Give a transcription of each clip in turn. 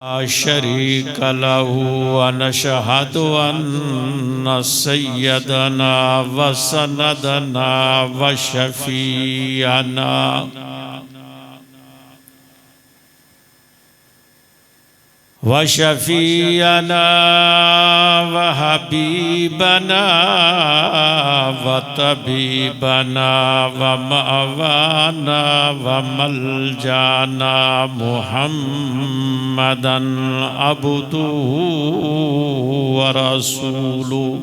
शरीक लहू अनशहदु अन्न सय्यदना व सनदना व शफीअना व शफीअना व हबीबना व तबीबना व मअवाना व मलजाना मुहम्मदन अब्दुहु व रसूलुहु।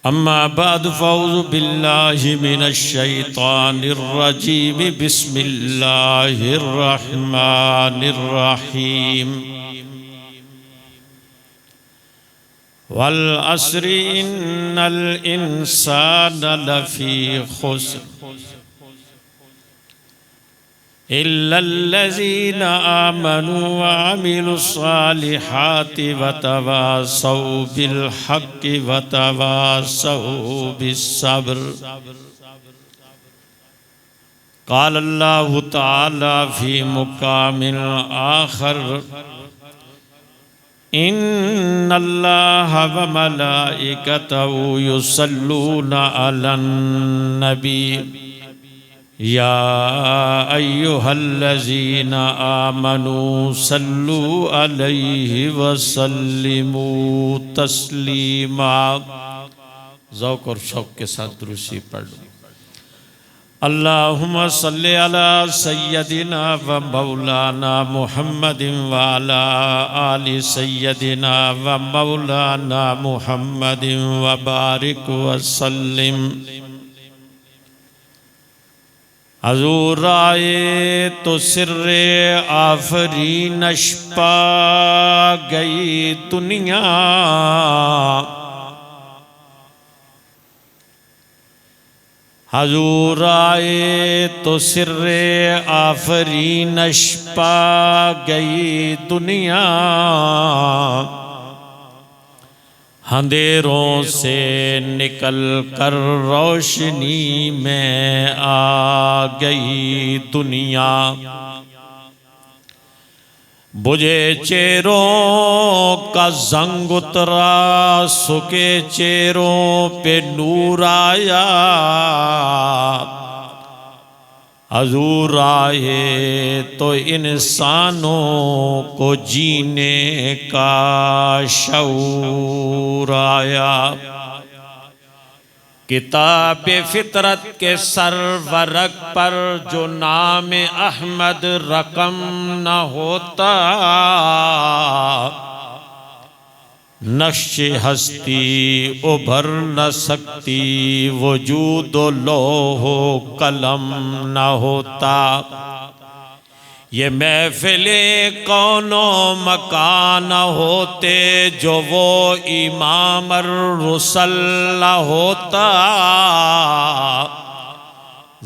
अम्मा बाद फ़ौज़ु बिल्लाहि मिनश शैतानिर रजीम बिस्मिल्लाहिर रहमानिर रहीम। वल अस्रि इन्नल इंसाना लफ़ी खुस्र इल्लल्लज़ीना आमनू व अमिलुस्सालिहाति व तवासौ बिल हक़्क़ि व तवासौ बिस्सब्र। क़ाल अल्लाहु तआला फ़ी मुक़ामिल आख़र इन्नल्लाहा व मलाइकतहु युसल्लूना अलन नबी या अय्युहल्लज़ीना आमनू सल्लू अलैहि वसल्लिमू तस्लीमा। ज़ौक़ और शौक़ के साथ दुरूसी पढ़ लो। अल्लाहुम्मा सल्लि अला सय्यदिना व मौलाना मुहम्मदिन व अला आलि सय्यदिना व मौलाना मुहम्मदिन व बारिक व सल्लिम। हज़ूर आए तो सिर्रे आफरीनश पा गई दुनिया, हज़ूर आए तो सिर्रे आफरीनश पा गई दुनिया। अंधेरों से निकल कर रोशनी में आ गई दुनिया। बुझे चेहरों का जंग उतरा, सुखे चेहरों पे नूर आया। हज़ूर आए तो इंसानों को जीने का शऊर आया। किताब फितरत के सरवरक पर जो नाम अहमद रकम न होता, नक्श हस्ती उभर न सकती, वजूद लोहो कलम न होता। ये महफिले कौनो मकान होते, जो वो इमाम रुसल न होता।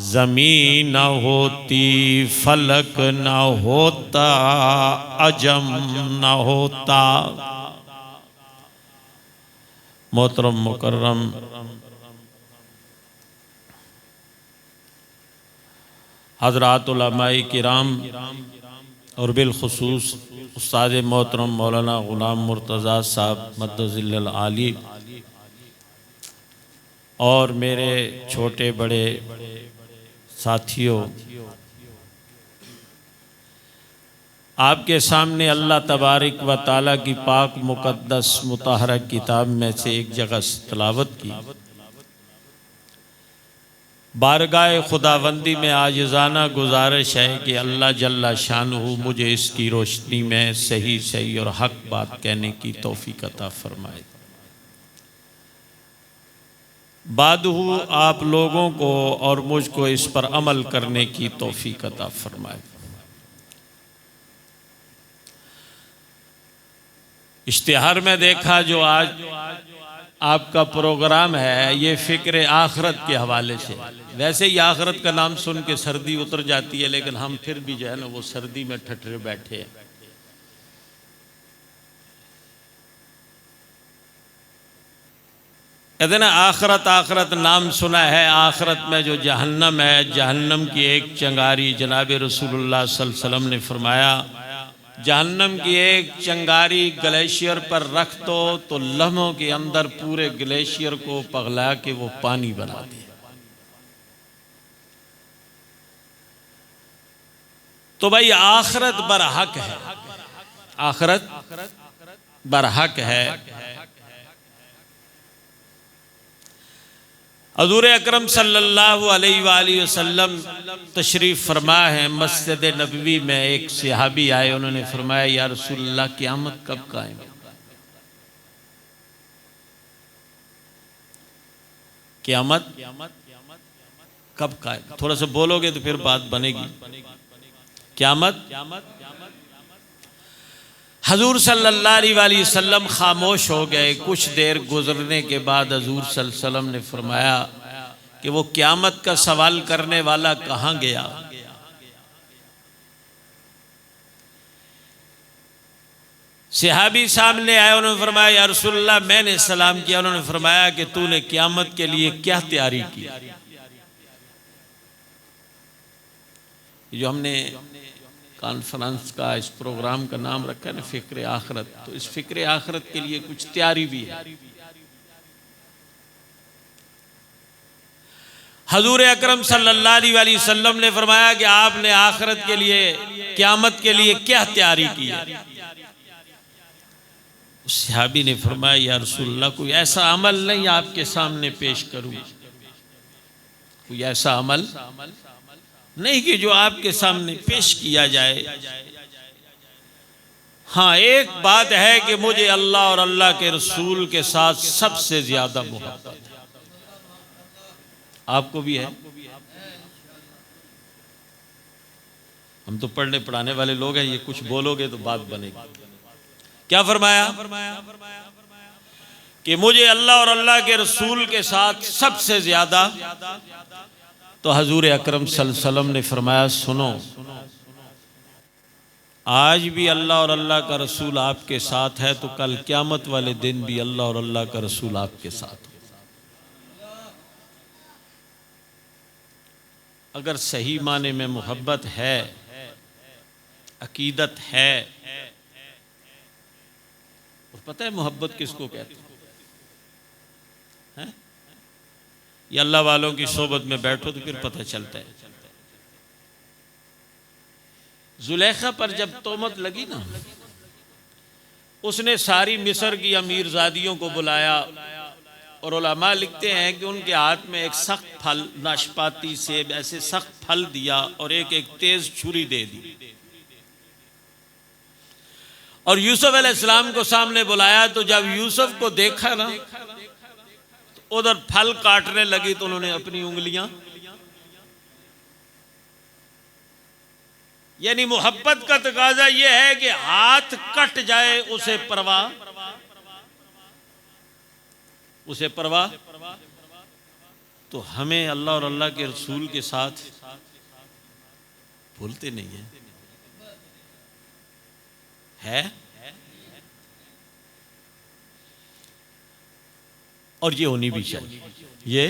ज़मीन न होती, फलक न होता, अजम न होता। मोहतरम मुकर्रम हज़रात उलमाए किराम और बिलखुसूस उस्ताद मोहतरम मौलाना ग़ुलाम मुर्तज़ा साहब मद्दज़िल्लल आली और मेरे छोटे बड़े साथियों, आपके सामने अल्लाह तबारक व ताला की पाक मुक़द्दस मुतहरक किताब में से एक जगह तिलावत की। बारगाह खुदाबंदी में आजिज़ाना गुजारिश है कि अल्लाह जल्ला शानुहु मुझे इसकी रोशनी में सही सही और हक बात कहने की तौफीक अता फरमाए। बादहु आप लोगों को और मुझको इस पर अमल करने की तौफीक अता फरमाए। इश्तिहार में देखा जो आज आपका प्रोग्राम है, ये फ़िक्र आखरत के हवाले से। वैसे ही आखरत का नाम सुन के सर्दी उतर जाती है, लेकिन हम फिर भी जो है ना वो सर्दी में ठठरे बैठे हैं। कहते ना आखरत आखरत नाम सुना है, आखरत में जो जहन्नम है, जहन्नम की एक चंगारी जनाब रसूलुल्लाह सल्लल्लाहु अलैहि वसल्लम ने फरमाया, जहन्नम की एक चंगारी ग्लेशियर पर रख दो तो लम्हों के अंदर पूरे ग्लेशियर को पगला के वो पानी बना दे। तो भाई आखरत बरहक है, आखरत बरहक है। हज़ूर अकरम सल्लल्लाहु अलैहि वसल्लम तशरीफ़ फरमा है मस्जिद नबवी में। एक सहाबी आए, उन्होंने फरमाया या रसूलल्लाह क़यामत कब कायम? क़यामत कब कायम? थोड़ा सा बोलोगे तो फिर बात बनेगी। क़यामत। हजूर सल्लल्लाहु अलैहि वसल्लम खामोश हो गए। कुछ देर गुजरने के बाद हजूर सल्लल्लाहु अलैहि वसल्लम ने फरमाया कि वो क़यामत का सवाल करने वाला कहाँ गया? सहाबी सामने आए, उन्होंने फरमाया या रसूलल्लाह मैंने सलाम किया। उन्होंने फरमाया कि तूने क़यामत के लिए क्या तैयारी की? जो हमने कॉन्फ्रेंस का इस प्रोग्राम का नाम रखा है ना फ़िक्र आखरत, तो इस फ़िक्र आखरत के लिए कुछ तैयारी भी है। हजूर अकरम सल्लल्लाहु अलैहि वसल्लम ने फरमाया कि आपने आखरत के लिए, क़यामत के लिए क्या तैयारी की है? सहाबी ने फरमाया या रसूलल्लाह कोई ऐसा अमल नहीं आपके सामने पेश करूं, कोई ऐसा अमल नहीं कि जो आपके सामने पेश किया जाए। हाँ, एक बात है कि मुझे अल्लाह और अल्लाह के रसूल के साथ सबसे ज्यादा मोहब्बत है। आपको भी है? हम तो पढ़ने पढ़ाने वाले लोग हैं, ये कुछ बोलोगे तो बात बनेगी। क्या फरमाया कि मुझे अल्लाह और अल्लाह के रसूल के साथ सबसे ज्यादा। तो हजूर अकरम सल्लल्लाहु अलैहि वसल्लम ने फरमाया सुनो, आज भी अल्लाह और अल्लाह का रसूल आपके साथ है तो कल क़यामत वाले दिन भी अल्लाह और अल्लाह का रसूल आपके साथ। अगर सही माने में मोहब्बत है, अकीदत है, और पता है मोहब्बत किसको कहते हैं? ये अल्लाह वालों की सोबत में बैठो तो फिर पता चलता है। जुलेखा पर जब तोहमत लगी ना, उसने सारी मिस्र की अमीरजादियों को बुलाया और उलमा लिखते हैं कि उनके हाथ में एक सख्त फल, नाशपाती सेब, ऐसे सख्त फल दिया और एक एक तेज छुरी दे दी। और यूसुफ अलैहिस्सलाम को सामने बुलाया, तो जब यूसुफ को देखा ना, तो उधर फल काटने लगी तो उन्होंने अपनी उंगलियां, यानी मोहब्बत का तकाजा यह है कि हाथ कट जाए उसे परवाह, उसे परवाह। तो हमें अल्लाह और अल्लाह के रसूल के साथ भूलते नहीं है और ये होनी भी चाहिए, ये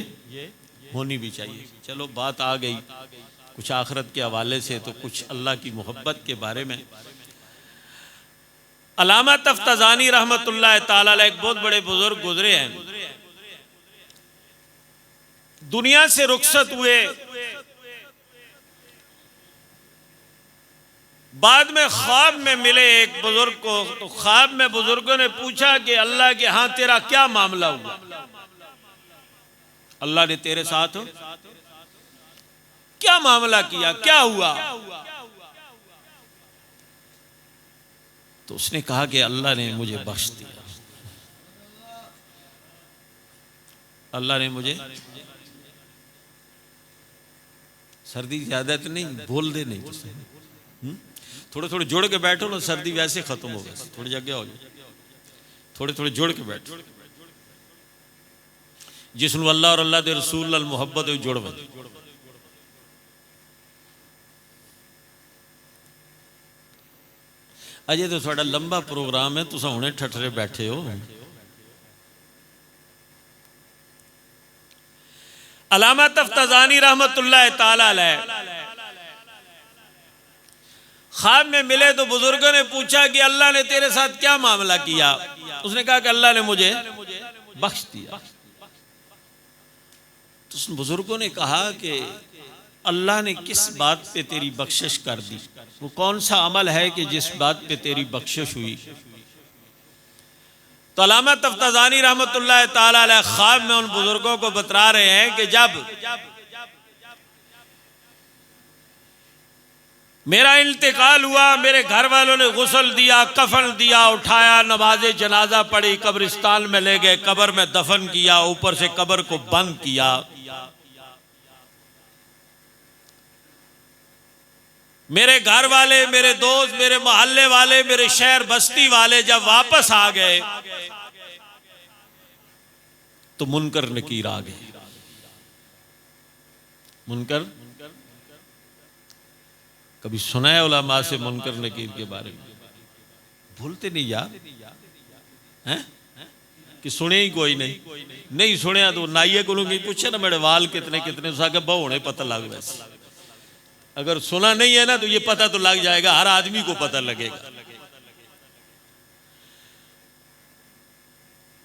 होनी भी चाहिए। चलो बात आ गई कुछ आखरत के हवाले से, तो कुछ अल्लाह की मोहब्बत के बारे में। अल्लामा तफ्ताज़ानी रहमतुल्लाह ताला अलैह एक बहुत बड़े बुजुर्ग गुजरे हैं, दुनिया से रुखसत हुए, बाद में ख्वाब में मिले एक बुजुर्ग को। तो ख्वाब में बुजुर्गों ने पूछा कि अल्लाह के यहाँ तेरा क्या मामला हुआ? अल्लाह ने तेरे साथ क्या मामला किया, क्या हुआ? तो उसने कहा कि अल्लाह ने मुझे बख्श दिया, अल्लाह ने मुझे। सर्दी ज्यादा तो नहीं, बोल दे नहीं तो थोड़े थोड़े जुड़ के बैठो ना, सर्दी वैसे खत्म हो गई। थोड़ी जगह हो जाए, थोड़े थोड़े जुड़ के बैठो। जिसनु अल्लाह और अल्लाह के रसूल नाल मुहब्बत हो जुड़ बन। अजे तो थोड़ा लंबा प्रोग्राम है, तुसा हुणे ठठरे बैठे हो। अल्लामा तफ्ताज़ानी रहमतुल्लाह ताला अलैह ख्वाब में मिले तो बुजुर्गों ने पूछा कि अल्लाह ने तेरे साथ क्या मामला किया। उसने कहा कि अल्लाह ने मुझे बख्श दिया। तो उन बुजुर्गों ने कहा कि अल्लाह ने किस बात पे तेरी बख्शिश कर दी, वो कौन सा अमल है कि जिस बात पे तेरी बख्शिश हुई। तो अल्लामा तफ्ताज़ानी रहमतुल्लाह ताला अलैह ख्वाब में उन बुजुर्गों को बता रहे हैं कि जब मेरा इंतकाल हुआ, मेरे घर वालों ने गुस्ल दिया, कफन दिया, उठाया, नमाज़े जनाजा पढ़ी, कब्रिस्तान में ले गए, कब्र में दफन किया, ऊपर से कब्र को बंद किया। मेरे घर वाले, मेरे दोस्त, मेरे मोहल्ले वाले, मेरे शहर बस्ती वाले जब वापस आ गए तो मुनकर नकीर आ गए। मुनकर कभी सुना है उलमा से मुनकर नकीर के बारे में? भूलते नहीं यार, हैं कि सुने ही कोई नहीं सुने तो नाइए को पूछे ना मेरे वाल कितने कितने के बहुने पता लग। वैसे अगर सुना नहीं है ना तो ये पता तो लग जाएगा, हर आदमी को पता लगेगा।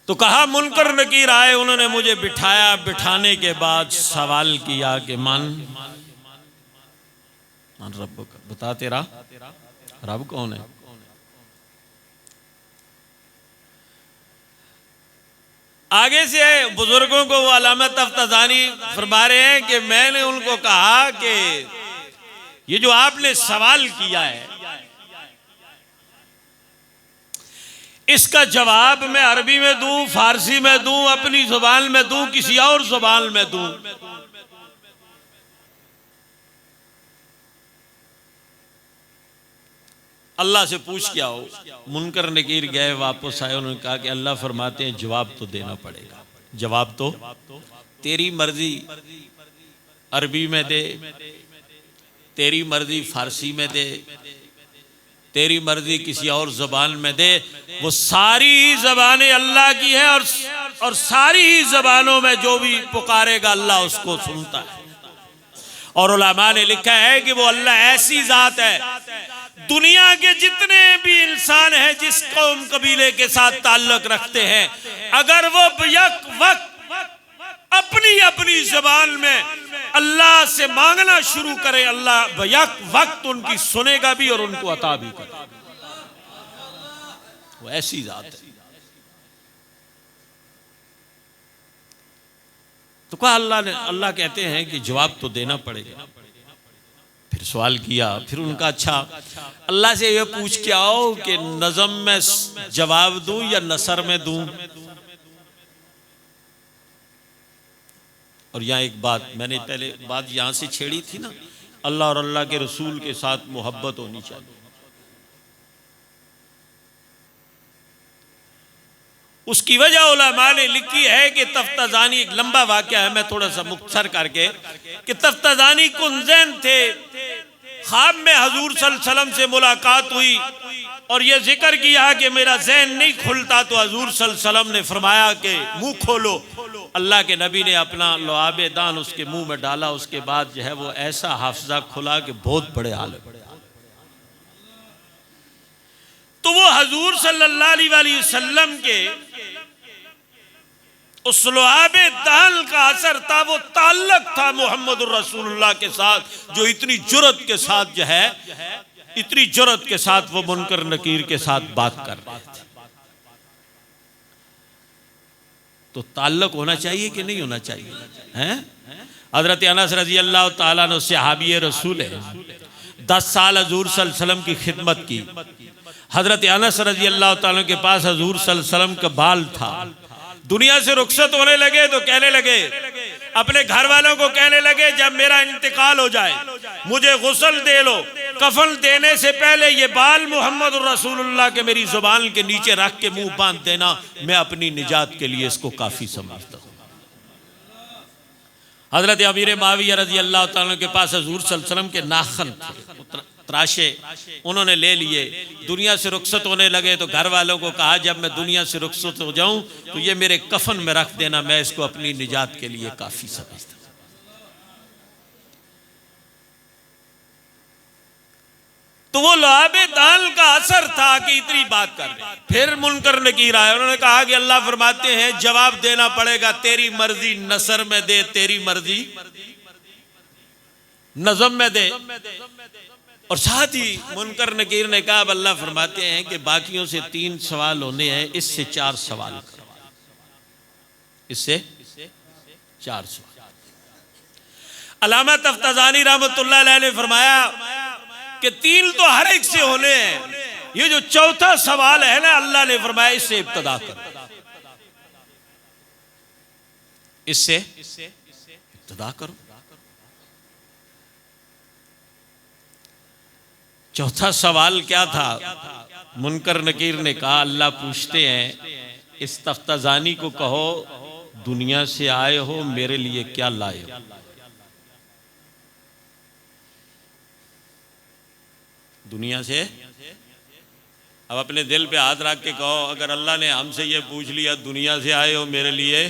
तो कहा मुनकर नकीर आए, उन्होंने मुझे बिठाया, बिठाने के बाद सवाल किया कि मन रब का, बता तेरा रब कौन है। आगे से बुजुर्गों को वो अल्लामा तफ्ताज़ानी फरमा रहे हैं कि मैंने उनको कहा कि ये जो आपने सवाल किया है इसका जवाब मैं अरबी में दूं, फारसी में दूं, अपनी जुबान में दूं, किसी और जुबान में दूं। अल्लाह से पूछ के आओ। मुनकर नकीर गए, वापस आए, उन्होंने कहा कि अल्लाह फरमाते हैं जवाब तो देना पड़ेगा। जवाब तो तेरी मर्जी अरबी में दे, तेरी मर्जी फारसी में दे, तेरी मर्जी किसी और जबान में दे। वो सारी ही जबानें अल्लाह की है और सारी ही जबानों में जो भी पुकारेगा अल्लाह उसको सुनता है। और उलमा ने लिखा है कि वो अल्लाह ऐसी जात है, दुनिया के जितने भी इंसान हैं जिस कौम कबीले के साथ ताल्लुक रखते हैं, अगर वो यक वक्त अपनी अपनी जबान में अल्लाह से मांगना शुरू करे, अल्लाह यक वक्त उनकी सुनेगा भी और उनको अता भी करेगा। वो ऐसी जात है। तो कहा अल्लाह कहते हैं कि जवाब तो देना पड़ेगा। फिर सवाल किया, फिर उनका अच्छा अल्लाह से ये पूछ के आओ कि नज़म में जवाब दूं या नसर में दूं। और यहाँ एक बात मैंने पहले बात यहाँ से छेड़ी थी ना, अल्लाह और अल्लाह के रसूल के साथ मोहब्बत होनी चाहिए। उसकी वजह उलमा ने लिखी है कि तफ्ताज़ानी, एक लंबा वाक़या है, मैं थोड़ा सा मुख्तसर करके, कि तफ्ताज़ानी कुंज़ैन थे, ख्वाब में हजूर सल्लल्लाहु अलैहि वसल्लम से मुलाकात हुई और ये जिक्र किया कि मेरा ज़हन नहीं खुलता, तो हजूर सल्लल्लाहु अलैहि वसल्लम ने फरमाया कि मुंह खोलो। अल्लाह के नबी ने अपना लुआब दान उसके मुंह में डाला, उसके बाद जो है वो ऐसा हाफजा खुला कि बहुत बड़े हाल। तो वो हजूर सल्लल्लाहु अलैहि वसल्लम के उस लुआब दान का असर था, वो ताल्लुक था मोहम्मद रसूलुल्लाह के साथ, जो इतनी जुर्रत के साथ जो है, इतनी जुर्रत के साथ वो मुनकर नकीर के साथ बात कर रहे थे। तो ताल्लुक होना चाहिए कि नहीं होना चाहिए? हैं? हजरत अनस रजी अल्लाह ताला अन्हु सहाबी रसूल है, 10 साल हजूर सल्लल्लाहु अलैहि वसल्लम की खिदमत की। हजरत अनस रजी अल्लाह ताला के पास हजूर सल्लल्लाहु अलैहि वसल्लम का बाल था। दुनिया से रुखसत होने लगे तो कहने लगे, अपने घर वालों को कहने लगे, जब मेरा इंतकाल हो जाए मुझे गुस्ल दे लो, कफन देने से पहले ये बाल मोहम्मद रसूलुल्लाह के मेरी जुबान के नीचे रख के मुंह बांध देना, मैं अपनी निजात के लिए इसको काफी समझता हूँ। हजरत अमीर माविया रजी अल्लाह ताला के पास हजूर सल्लल्लाहु अलैहि वसल्लम के नाखन थे, तराशे, उन्होंने ले लिए। दुनिया से रुखसत होने लगे तो घर वालों को कहा, जब मैं दुनिया से रुखसत हो जाऊं तो ये मेरे कफन में रख देना, मैं इसको अपनी निजात के लिए काफ़ी समझता हूं। तो वो लुआबे दाल का असर था कि इतनी बात कर रहे। फिर मुनकर नकीर आए, उन्होंने कहा कि अल्लाह फरमाते हैं जवाब देना पड़ेगा, तेरी मर्जी नसर में दे, तेरी मर्जी नज़म में दे। और साथ ही मुनकर नकीर ने कहा, अब अल्लाह फरमाते हैं कि बाकियों से 3 सवाल होने हैं, इससे 4 सवाल करो, इससे 4 सवाल। अल्लामा तफ्ताज़ानी रहमतुल्लाह अलैह ने फरमाया कि 3 तो हर एक से होने हैं, ये जो चौथा सवाल है ना, अल्लाह ने फरमाया इससे इब्तिदा करो, इससे इब्तिदा करो। चौथा सवाल क्या था? मुनकर नकीर ने कहा, अल्लाह पूछते हैं इस तफ्ताज़ानी को कहो दुनिया से आए हो, मेरे लिए क्या लाए हो? दुनिया से, अब अपने दिल पे हाथ रख के कहो, अगर अल्लाह ने हमसे ये पूछ लिया दुनिया से आए हो मेरे लिए,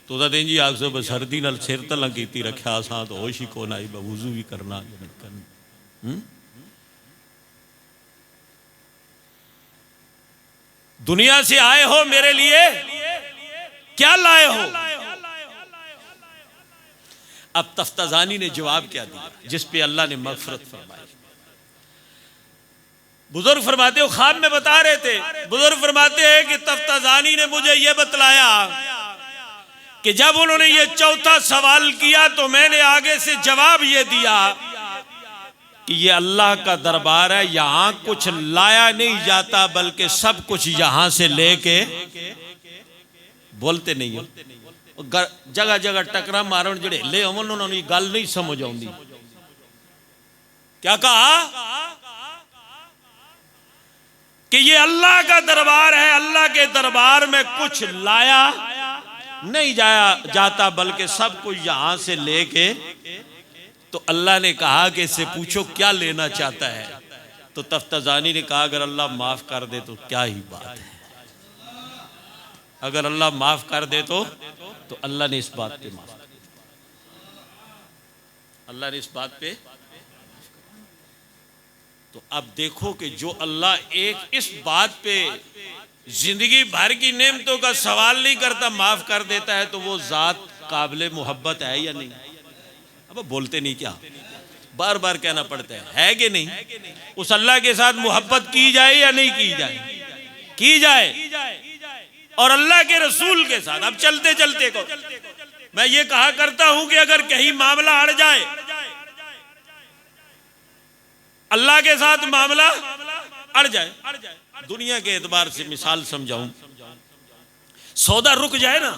तो दिन जी आग से सर्दी नाल सिर तला की रखा, असा तो होश ही कौन आई, वुज़ू भी करना। दुनिया से आए हो मेरे लिए क्या लाए हो? अब तफ्ताज़ानी ने जवाब क्या दिया, जिस पे अल्लाह ने मग़फ़िरत फरमाई। बुजुर्ग फरमाते हो, ख्वाब में बता रहे थे, बुजुर्ग फरमाते हैं कि तफ्ताज़ानी ने मुझे यह बतलाया कि जब उन्होंने ये चौथा सवाल किया तो मैंने आगे से जवाब ये दिया कि ये अल्लाह का दरबार है, यहां कुछ लाया नहीं जाता बल्कि सब कुछ यहां से लेके, बोलते नहीं हो, जगह जगह टकरा मारन जड़े ले अमन, उन्होंने गल नहीं समझ आती। क्या कहा कि ये अल्लाह का दरबार है, अल्लाह के दरबार में कुछ लाया नहीं जाता बल्कि सब कुछ यहां से लेके। तो अल्लाह ने कहा कि इससे पूछो क्या लेना चाहता है। तो तफ्ताज़ानी ने कहा, अगर अल्लाह माफ कर दे तो क्या ही बात है, अगर अल्लाह माफ कर दे तो अल्लाह ने इस बात पे माफ, अल्लाह ने इस बात पे। तो अब देखो कि जो अल्लाह एक इस बात पे जिंदगी भर की नेमतों का सवाल नहीं करता, माफ कर देता है, तो वो जात काबिल मोहब्बत है या नहीं? अब बोलते नहीं, क्या बार बार कहना पड़ता है कि नहीं? उस अल्लाह के साथ मोहब्बत की जाए या नहीं की जाए? की जाए। और अल्लाह के रसूल के साथ अब चलते चलते को मैं ये कहा करता हूं कि अगर कहीं मामला अड़ जाए, अल्लाह के साथ मामला अड़ जाए, दुनिया के एतबार से मिसाल समझाऊं, सौदा रुक जाए ना,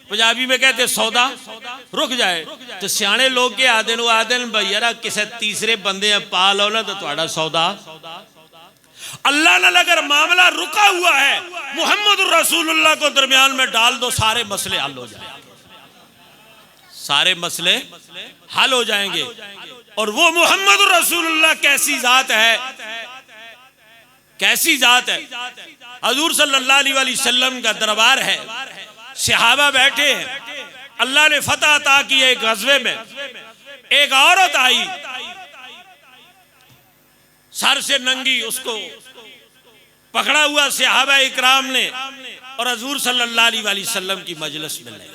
पंजाबी में कहते सौदा रुक जाए, तो सियाने लोग के आदे भाई यार किसी तीसरे बंदे पा लो ना तो थोड़ा सौदा। अल्लाह ने अगर मामला रुका हुआ है, मुहम्मद रसूलुल्लाह को दरमियान में डाल दो, सारे मसले हल हो जाएंगे, सारे मसले हल हो जाएंगे। और वो मुहम्मद रसूलुल्लाह कैसी जात है, कैसी जात है? हजूर सल्लल्लाहु अलैहि वसल्लम का दरबार है, सहाबा बैठे हैं, अल्लाह ने फतह अता की। एक गज़वे में एक औरत आई, सर से नंगी, उसको पकड़ा हुआ सहाबा इकराम ने और हजूर सल्लल्लाहु अलैहि वसल्लम की मजलिस में ले।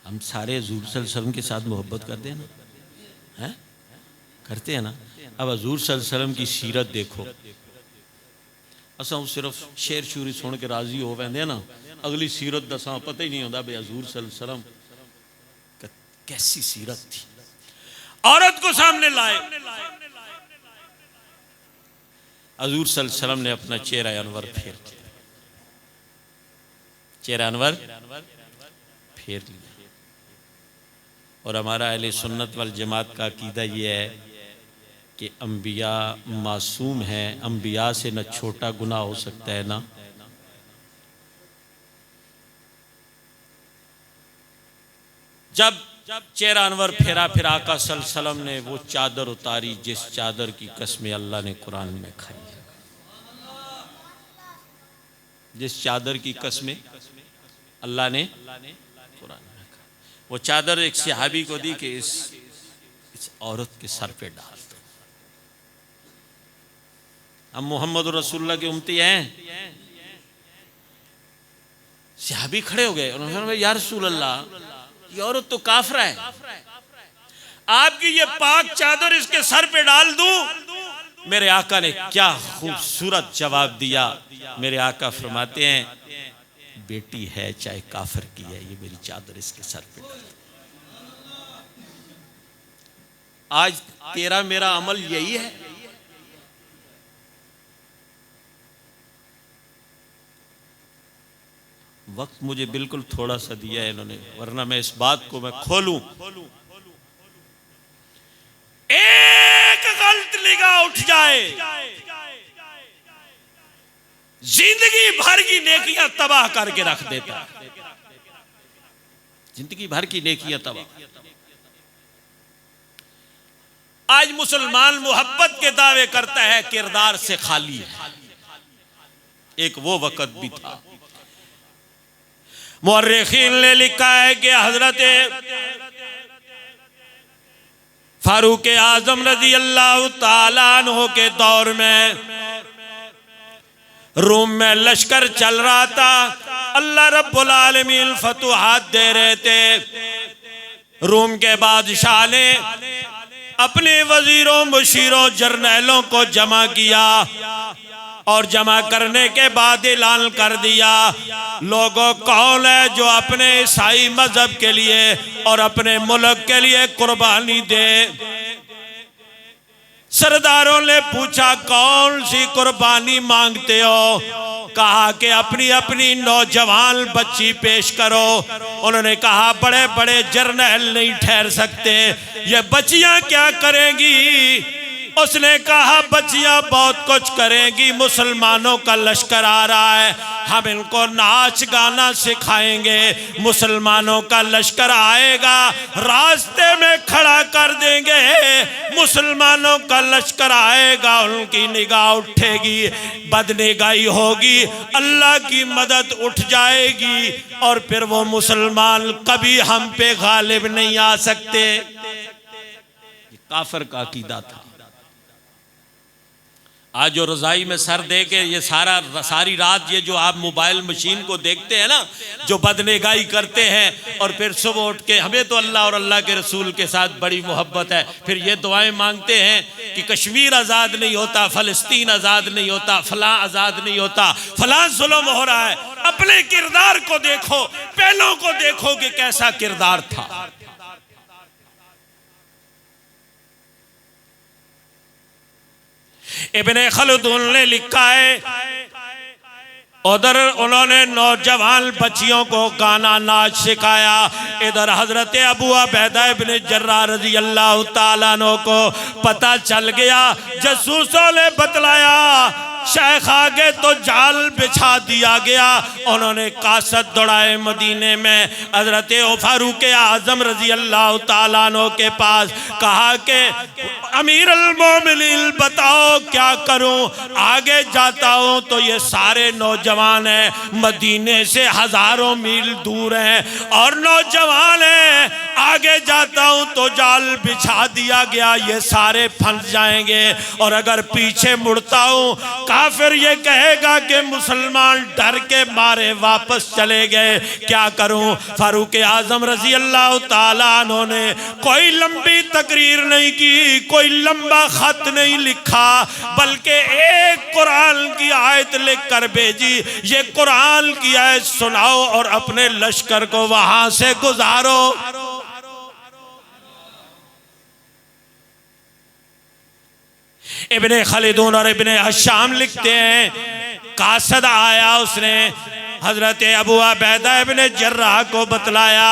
हम सारे हजूर सल्लल्लाहु अलैहि वसल्लम के साथ मोहब्बत करते हैं ना, हैं? करते हैं ना। अब हजूर सल्लल्लाहु अलैहि वसल्लम की सीरत देखो, असा सिर्फ शेर शूरी सुन के राजी हो पैंदे ना, अगली सीरत दसा पता ही नहीं होता भी हजूर सल्लल्लाहु अलैहि वसल्लम कैसी सीरत थी। औरत को सामने लाए, हजूर सल्लल्लाहु अलैहि वसल्लम ने अपना चेहरा अनवर फेर दिया, चेहरा अनवर फेर लिया। और हमारा अहले सुन्नत वल जमात का अकीदा ये है कि अम्बिया मासूम हैं, अम्बिया से न छोटा गुनाह हो सकता है ना। जब चेहरा अनवर फेरा, फिर आका सल्लल्लाहु अलैहि वसल्लम ने वो चादर उतारी जिस चादर की कसमें अल्लाह ने कुरान में खाई है, जिस चादर की कसमें अल्लाह ने कुरान में खाई। वो चादर एक सहाबी को दी कि इस औरत के सर पे डाल दो। हम मोहम्मद रसूलुल्लाह के उम्मती हैं। सहाबी खड़े हो गए, उन्होंने कहा या रसूल अल्लाह, ये औरत तो काफरा है, आपकी ये पाक चादर इसके सर पे डाल दूं? मेरे आका ने क्या खूबसूरत जवाब दिया। मेरे आका फरमाते हैं बेटी है चाहे काफिर की है, ये मेरी चादर इसके सर पे डाल। आज तेरा मेरा अमल यही है। वक्त मुझे बिल्कुल थोड़ा सा दिया है इन्होंने, वरना मैं इस बात को मैं खोलूं। एक गलत निगाह उठ जाए, जिंदगी भर की नेकियां तबाह करके रख देता है। जिंदगी भर की नेकियां तबाह। आज मुसलमान मोहब्बत के दावे करता है, किरदार से खाली है। एक वो वक्त भी था। मुअर्रिखीन ने लिखा है कि हजरत फारूक आजम रजी अल्लाह ताला अन्हु के दौर में रूम में लश्कर चल रहा था। अल्लाह रब्बुल आलमीन फतुहात दे रहे थे। रूम के बादशाह ने अपने वजीरों, मुशीरों, जर्नैलों को जमा किया और जमा करने के बाद ऐलान कर दिया, लोगों कौन है जो अपने ईसाई मजहब के लिए और अपने मुल्क के लिए कुर्बानी दे। सरदारों ने पूछा कौन सी कुर्बानी मांगते हो? कहा कि अपनी अपनी नौजवान बच्ची पेश करो। उन्होंने कहा बड़े बड़े जर्नैल नहीं ठहर सकते, ये बच्चियां क्या करेंगी? उसने कहा बच्चियां बहुत कुछ करेंगी, मुसलमानों का लश्कर आ रहा है, हम इनको नाच गाना सिखाएंगे। मुसलमानों का लश्कर आएगा, रास्ते में खड़ा कर देंगे। मुसलमानों का लश्कर आएगा, उनकी निगाह उठेगी, बदनिगाही होगी, अल्लाह की मदद उठ जाएगी और फिर वो मुसलमान कभी हम पे गालिब नहीं आ सकते। ये काफिर का अकीदा था। आज जो रज़ाई में सर दे के ये सारी रात ये जो आप मोबाइल मशीन को देखते हैं ना, जो बदनेगाही करते हैं और फिर सुबह उठ के हमें तो अल्लाह और अल्लाह के रसूल के साथ बड़ी मोहब्बत है, फिर ये दुआएं मांगते हैं कि कश्मीर आज़ाद नहीं होता, फ़लस्तीन आज़ाद नहीं होता, फलां आज़ाद नहीं होता, फलां जुल्म हो रहा है। अपने किरदार को देखो, पहलों को देखो कि कैसा किरदार था। इब्ने खलदून ने लिखा है, उधर उन्होंने नौजवान बच्चियों को गाना नाच सिखाया, इधर हजरत अबू उबैदा इब्ने जर्राह रज़ी अल्लाह ताला अन्हु को पता चल गया। जासूसों ने बतलाया, शेख आगे तो जाल बिछा दिया गया। उन्होंने कासद दौड़ाए मदीने में हजरत फारूक आजम रजी अल्लाह ताला अन्हु के पास, कहा कि अमीर अल मोमिनीन बताओ क्या करूं? आगे जाता हूं तो ये सारे नौजवान हैं, मदीने से हजारों मील दूर हैं और नौजवान हैं। आगे जाता हूं तो जाल बिछा दिया गया, ये सारे फंस जाएंगे और अगर पीछे मुड़ता हूं काफिर ये कहेगा कि मुसलमान डर के मारे वापस चले गए, क्या करूं? फारूक आजम रजी अल्लाह ताला अन्हु ने कोई लंबी तकरीर नहीं की, कोई लंबा खत नहीं लिखा, बल्कि एक कुरान की आयत लिख कर भेजी, ये कुरान की आयत सुनाओ और अपने लश्कर को वहां से गुजारो। इब्ने खलदून और इब्ने हशाम लिखते हैं, कासद आया, उसने हजरत अबू उबैदा इब्ने जर्राह को बतलाया।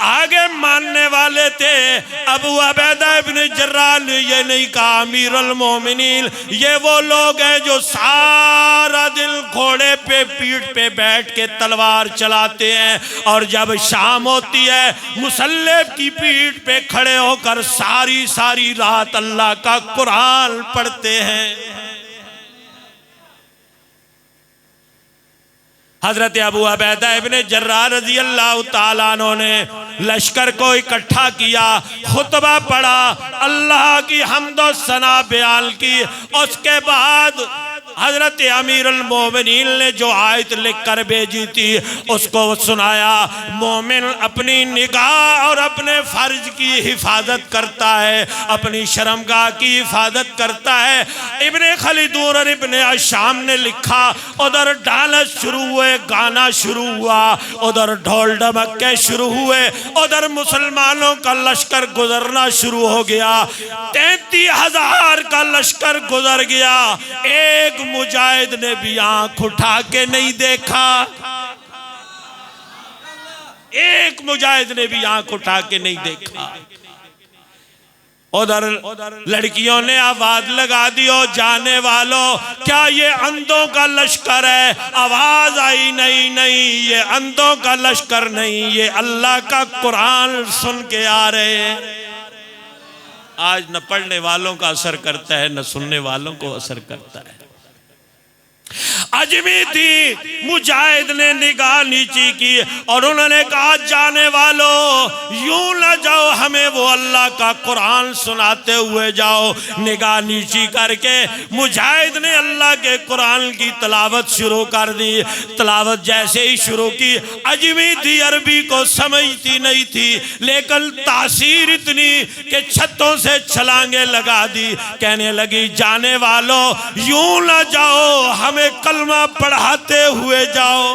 आगे मानने वाले थे, अबू उबैदा इब्ने जर्राह ने ये नहीं कहा अमीरुल मोमिनीन, ये वो लोग हैं जो सारा दिन घोड़े पे पीठ पे बैठ के तलवार चलाते हैं और जब शाम होती है मुसल्ले की पीठ पे खड़े होकर सारी सारी रात अल्लाह का कुरान पढ़ते हैं। हजरत अबू उबैदा इब्ने जर्राह रज़ी अल्लाह ताला अन्हु ने लश्कर को इकट्ठा किया, खुतबा पढ़ा, अल्लाह की हम्दो सना बयान की। उसके बाद हजरत अमीरुल मोमिनीन ने जो आयत लिख कर भेजी थी उसको सुनाया। मोमिन अपनी निगाह और अपने फर्ज की हिफाजत करता है, अपनी शर्मगाह की हिफाजत करता है। इब्ने खलीदून और इब्ने अशाम ने लिखा, उधर डालस शुरू हुए, गाना शुरू हुआ, उधर ढोल ढमक्के शुरू हुए, उधर मुसलमानों का लश्कर गुजरना शुरू हो गया। 33,000 का लश्कर गुजर गया। एक मुजाहिद ने भी आंख उठा के नहीं देखा, एक मुजाहिद ने भी आंख उठा के नहीं देखा। उधर लड़कियों ने आवाज लगा दी, ओ जाने वालों, क्या ये अंधों का लश्कर है? आवाज आई, नहीं नहीं, ये अंधों का लश्कर नहीं, ये अल्लाह का कुरान सुन के आ रहे हैं। आज न पढ़ने वालों का असर करता है, न सुनने वालों को असर करता है। अजमी थी, मुजाहिद ने निगाह नीची की और उन्होंने कहा, जाने वालों यूं न जाओ, हमें वो अल्लाह का कुरान सुनाते हुए जाओ। निगाह नीची करके मुजाहिद ने अल्लाह के कुरान की तलावत शुरू कर दी। तलावत जैसे ही शुरू की, अजमी थी, अरबी को समझती नहीं थी, लेकिन तासीर इतनी कि छतों से छलांगे लगा दी। कहने लगी, जाने वालों यूं न जाओ, हमें कलमा पढ़ाते हुए जाओ।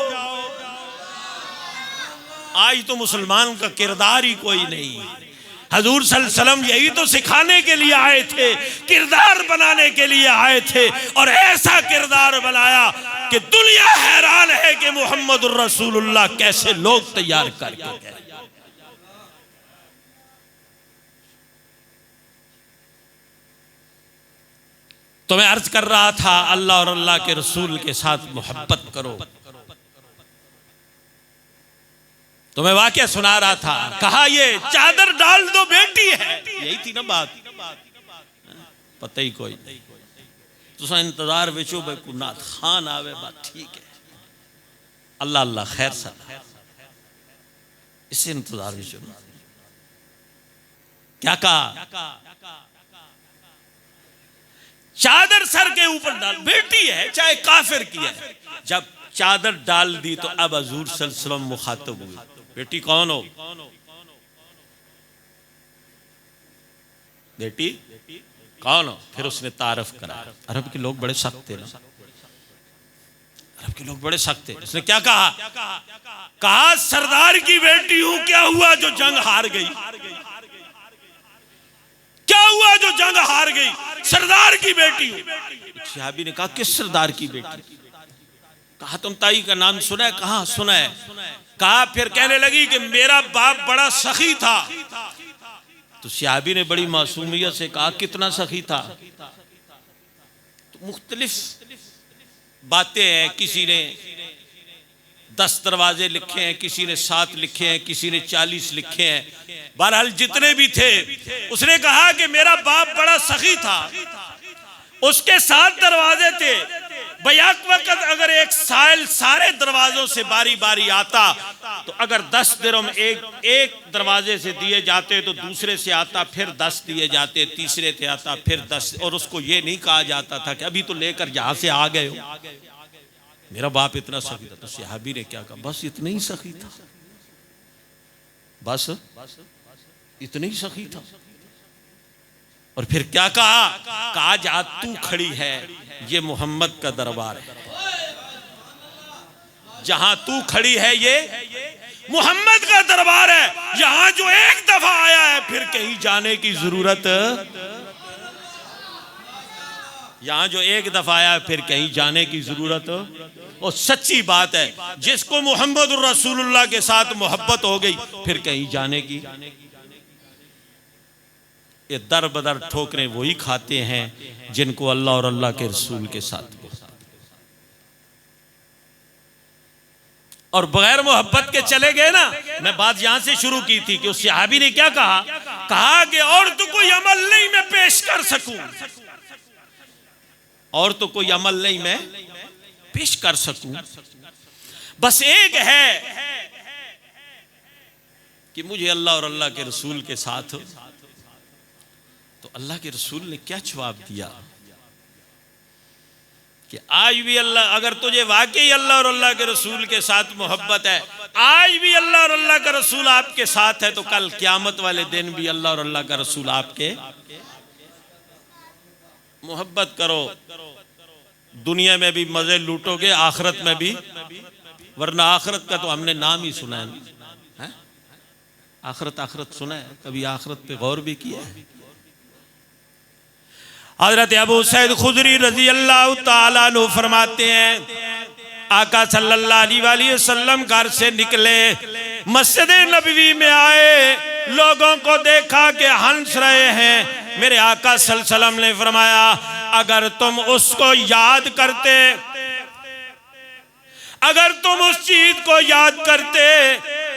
आज तो मुसलमान का किरदार ही कोई नहीं। हजूर सल्लल्लाहु अलैहि वसल्लम यही तो सिखाने के लिए आए थे, किरदार बनाने के लिए आए थे, और ऐसा किरदार बनाया कि दुनिया हैरान है कि मुहम्मदुर रसूलुल्लाह कैसे लोग तैयार करके गए। तो मैं अर्ज कर रहा था, अल्लाह और अल्लाह के रसूल के साथ मोहब्बत करो। तो मैं वाकया सुना रहा था, कहा ये चादर डाल दो बेटी है, यही थी ना बात, पता ही कोई नहीं। तुसा इंतजार बेचो बेकुनात खान आवे, बात ठीक है, अल्लाह अल्लाह खैर सा, इससे इंतजार बेचो। क्या कहा? चादर सर के ऊपर डाल, बेटी है चाहे काफिर की है। जब चादर डाल दी तो अब हजूर सल्लल्लाहु अलैहि वसल्लम मुखातब हुए, बेटी कौन हो? बेटी कौन हो? फिर उसने तारफ करा। अरब के लोग बड़े सख्त थे ना, अरब के लोग बड़े सख्त थे। उसने क्या कहा? कहा सरदार की बेटी हूं। क्या हुआ जो जंग हार गई? क्या हुआ जो जंग हार गई? सरदार की बेटी हूं। सहाबी ने कहा, किस सरदार की बेटी? कहा तुम ताई का नाम सुना है? कहा सुना है। कहा फिर कहने लगी कि मेरा बाप बड़ा सखी था। तो सहाबी ने बड़ी मासूमियत से कहा, कितना सखी था? तो मुख्तलिफ बातें हैं, किसी ने 10 दरवाजे लिखे हैं, किसी ने 7 लिखे हैं, किसी ने 40 लिखे हैं। बहरहाल जितने भी थे, उसने कहा कि मेरा बाप बड़ा सखी था, उसके 7 दरवाजे थे। बयाक वक्त अगर एक साइल सारे दरवाजों से बारी बारी आता तो अगर 10 दिरहम एक दरवाजे से दिए जाते तो दूसरे से आता, फिर 10 दिए जाते, तीसरे से आता, फिर 10। और उसको ये नहीं कहा जाता था कि अभी तो लेकर जहां से आ गए हो, मेरा बाप इतना सखी था। तो सहाबी ने क्या कहा? बस इतना ही सखी था, बस इतना ही सखी था। और फिर क्या कहा? कहा जहां तू खड़ी है ये मोहम्मद का दरबार है, जहां तू खड़ी है ये मोहम्मद का दरबार है। यहां जो एक दफा आया है फिर कहीं जाने की जरूरत, यहां जो एक दफा आया है फिर कहीं जाने की जरूरत। और सच्ची बात है, जिसको मोहम्मद रसूलुल्लाह के साथ मोहब्बत हो गई फिर कहीं जाने की। ये दर बदर ठोकरें वही खाते हैं जिनको अल्लाह और अल्लाह के रसूल के साथ। और बगैर मोहब्बत के चले गए ना। मैं बात यहां से शुरू की थी कि उस सहाबी ने क्या कहा? कहा कि और तो कोई अमल नहीं मैं पेश कर सकूं, और तो कोई अमल नहीं मैं पेश कर सकूं, बस एक है कि मुझे अल्लाह और अल्लाह के रसूल के साथ, तो अल्लाह के रसूल ने क्या जवाब दिया कि आज भी अल्लाह, अगर तुझे वाकई अल्लाह और अल्लाह के रसूल के साथ मोहब्बत है, आज भी अल्लाह और अल्लाह का रसूल आपके साथ है, तो कल क़यामत वाले दिन भी अल्लाह और अल्लाह का रसूल आपके। मोहब्बत करो, दुनिया में भी मजे लूटोगे, आखिरत में भी, वरना आखिरत का तो हमने नाम ही सुना है, आखिरत आखिरत सुना है, कभी आखिरत पे गौर भी किया है? हजरत अबू सईद खुदरी रजी अल्लाह ताला अन्हु फरमाते हैं, आका सल्लल्लाहु अलैहि वसल्लम घर से निकले, मस्जिद नबवी में आए, लोगों को देखा कि हंस रहे हैं। मेरे आका सल्लल्लाहु अलैहि वसल्लम ने फरमाया, अगर तुम उसको याद करते, अगर तुम उस चीज को याद करते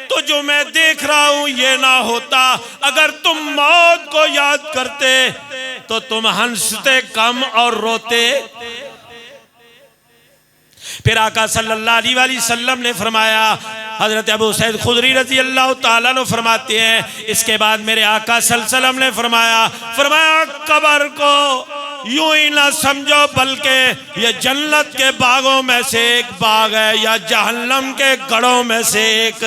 तो जो मैं देख रहा हूं ये ना होता। अगर तुम मौत को याद करते तो तुम हंसते कम और रोते। फिर आका सल्लल्लाहु अलैहि वसल्लम ने फरमाया, हजरत अबू सईद खुदरी रजी अल्लाह ताला अन्हु फरमाते हैं, इसके बाद मेरे आका सल्लल्लाहु अलैहि वसल्लम ने फरमाया कब्र को यूं ही ना समझो, बल्कि ये जन्नत के बागों में से एक बाग है या जहन्नम के गढ़ों में से एक।